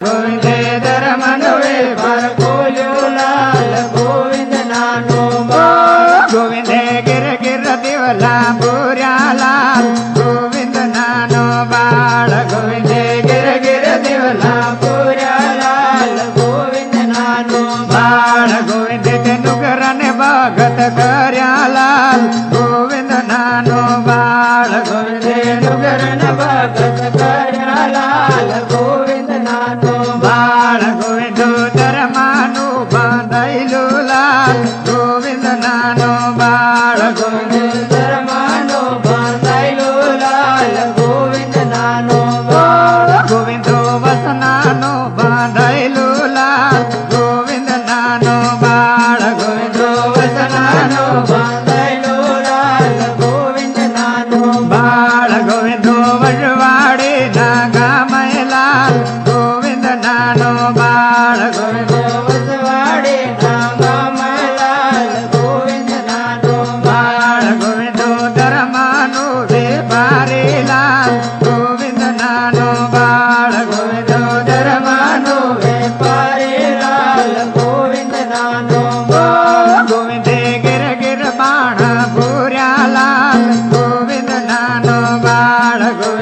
ગોવિંદે ધર્મનવે પર ખોલ્યો લાલ ગોવિંદ નાનો બાળ ગોવિંદે ગિર ગિર દિવલા પૂર્યા લાલ ગોવિંદ નાનો બાળ ગોવિંદે ગિર ગિર દિવલા પૂર્યા લાલ ગોવિંદ નાનો બાળ ગોવિંદે નુગર ને ભગત કર્યા લાલ ગોવિંદ નાનો બાળ ગોવિંદે નુગર ને ભગત કર્યા લાલ ગોવિંદ નાનો બાળ ગોવિંદ ધર્માનું બાંધાયેલું લાલ ગોવિંદ નાનો બાળ ગોવિંદ ધર્માનું બાંધાયેલું લાલ ગોવિંદ નાનો બાળ ગોવિંદો વસનાનો બાંધાયેલું લાલ ગોવિંદ નાનો બાળ ગોવિંદો વસનાનો બાંધાયેલું લાલ ગોવિંદ નાનો બાળ ગોવિંદો વજવાડી ના ગામય લાલ ગોવિંદ નાનો બાળ ગોવિંદ